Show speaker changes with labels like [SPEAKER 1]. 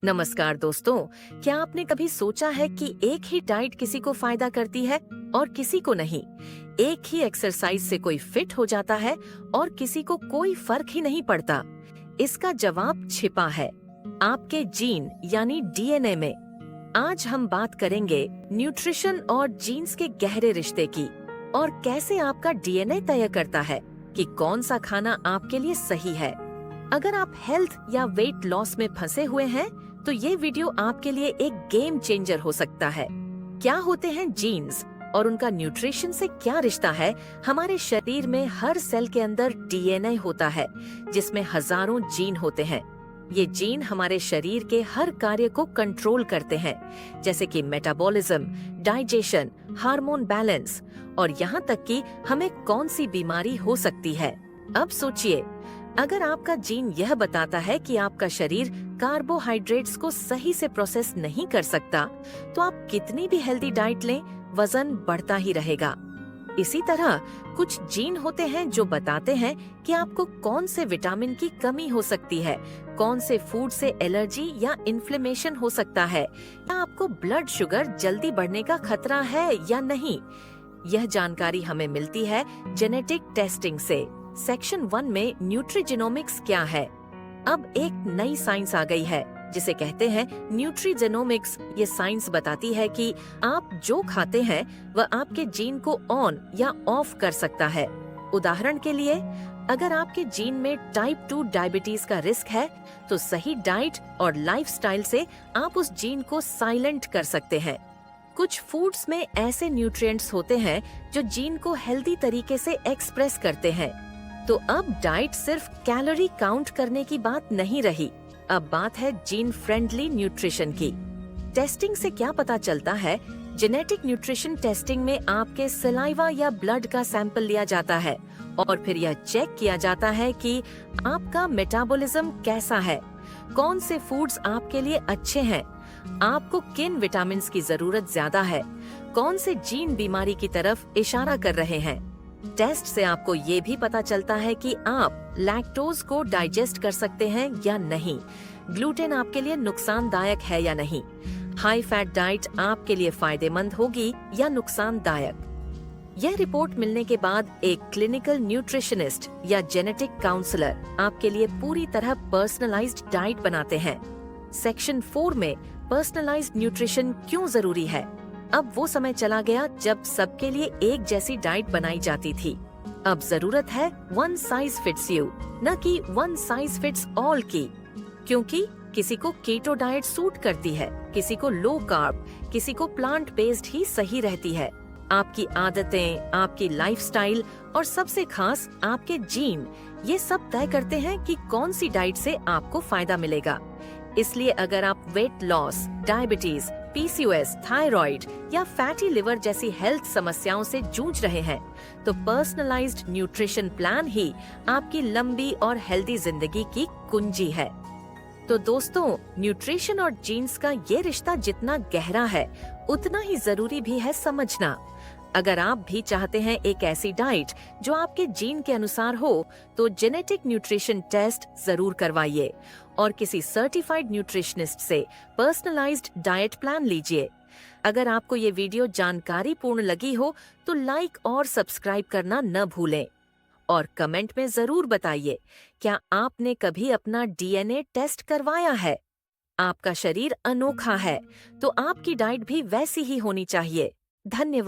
[SPEAKER 1] नमस्कार दोस्तों, क्या आपने कभी सोचा है कि एक ही डाइट किसी को फायदा करती है और किसी को नहीं? एक ही एक्सरसाइज से कोई फिट हो जाता है और किसी को कोई फर्क ही नहीं पड़ता। इसका जवाब छिपा है आपके जीन यानी डीएनए में। आज हम बात करेंगे न्यूट्रिशन और जीन्स के गहरे रिश्ते की और कैसे आपका डीएनए तय करता है कि कौन सा खाना आपके लिए सही है। अगर आप हेल्थ या वेट लॉस में फंसे हुए हैं तो ये वीडियो आपके लिए एक गेम चेंजर हो सकता है। क्या होते हैं जीन्स और उनका न्यूट्रिशन से क्या रिश्ता है? हमारे शरीर में हर सेल के अंदर डीएनए होता है जिसमें हजारों जीन होते हैं। ये जीन हमारे शरीर के हर कार्य को कंट्रोल करते हैं, जैसे कि मेटाबॉलिज्म, डाइजेशन, हार्मोन बैलेंस और यहाँ तक कि हमें कौन सी बीमारी हो सकती है। अब सोचिए, अगर आपका जीन यह बताता है कि आपका शरीर कार्बोहाइड्रेट्स को सही से प्रोसेस नहीं कर सकता, तो आप कितनी भी हेल्दी डाइट लें, वजन बढ़ता ही रहेगा। इसी तरह कुछ जीन होते हैं जो बताते हैं कि आपको कौन से विटामिन की कमी हो सकती है, कौन से फूड से एलर्जी या इन्फ्लेमेशन हो सकता है, या आपको ब्लड शुगर जल्दी बढ़ने का खतरा है या नहीं। यह जानकारी हमें मिलती है जेनेटिक टेस्टिंग से। सेक्शन 1 में न्यूट्रीजेनोमिक्स क्या है? अब एक नई साइंस आ गई है जिसे कहते हैं न्यूट्रीजेनोमिक्स। ये साइंस बताती है कि आप जो खाते हैं वह आपके जीन को ऑन या ऑफ कर सकता है। उदाहरण के लिए, अगर आपके जीन में टाइप 2 डायबिटीज का रिस्क है तो सही डाइट और लाइफस्टाइल से आप उस जीन को साइलेंट कर सकते हैं। कुछ फूड्स में ऐसे न्यूट्रिएंट्स होते हैं जो जीन को हेल्दी तरीके से एक्सप्रेस करते हैं। तो अब डाइट सिर्फ कैलोरी काउंट करने की बात नहीं रही, अब बात है जीन फ्रेंडली न्यूट्रिशन की। टेस्टिंग से क्या पता चलता है? जेनेटिक न्यूट्रिशन टेस्टिंग में आपके सलाइवा या ब्लड का सैंपल लिया जाता है और फिर यह चेक किया जाता है कि आपका मेटाबॉलिज्म कैसा है, कौन से फूड्स आपके लिए अच्छे हैं, आपको किन विटामिन्स की जरूरत ज्यादा है, कौन से जीन बीमारी की तरफ इशारा कर रहे हैं। टेस्ट से आपको ये भी पता चलता है कि आप लैक्टोज को डाइजेस्ट कर सकते हैं या नहीं, ग्लूटेन आपके लिए नुकसानदायक है या नहीं, हाई फैट डाइट आपके लिए फायदेमंद होगी या नुकसानदायक। यह रिपोर्ट मिलने के बाद एक क्लिनिकल न्यूट्रिशनिस्ट या जेनेटिक काउंसलर आपके लिए पूरी तरह पर्सनलाइज्ड डाइट बनाते हैं। सेक्शन 4 में पर्सनलाइज्ड न्यूट्रिशन क्यों जरूरी है? अब वो समय चला गया जब सबके लिए एक जैसी डाइट बनाई जाती थी। अब जरूरत है वन साइज फिट्स यू, न कि वन साइज फिट्स ऑल की। क्योंकि किसी को कीटो डाइट सूट करती है, किसी को लो कार्ब, किसी को प्लांट बेस्ड ही सही रहती है। आपकी आदतें, आपकी लाइफस्टाइल और सबसे खास आपके जीन, ये सब तय करते हैं कि कौन सी डाइट से आपको फायदा मिलेगा। इसलिए अगर आप weight loss, diabetes, PCOS, thyroid या फैटी लिवर जैसी हेल्थ समस्याओं से जूझ रहे हैं, तो पर्सनलाइज्ड न्यूट्रिशन प्लान ही आपकी लंबी और हेल्दी जिंदगी की कुंजी है। तो दोस्तों, न्यूट्रिशन और जीन्स का ये रिश्ता जितना गहरा है, उतना ही जरूरी भी है समझना। अगर आप भी चाहते हैं एक ऐसी डाइट जो आपके जीन के अनुसार हो, तो जेनेटिक न्यूट्रिशन टेस्ट जरूर करवाइए और किसी सर्टिफाइड न्यूट्रिशनिस्ट से पर्सनलाइज्ड डाइट प्लान लीजिए। अगर आपको ये वीडियो जानकारी पूर्ण लगी हो तो लाइक और सब्सक्राइब करना न भूलें और कमेंट में जरूर बताइए, क्या आपने कभी अपना डीएनए टेस्ट करवाया है? आपका शरीर अनोखा है, तो आपकी डाइट भी वैसी ही होनी चाहिए। धन्यवाद।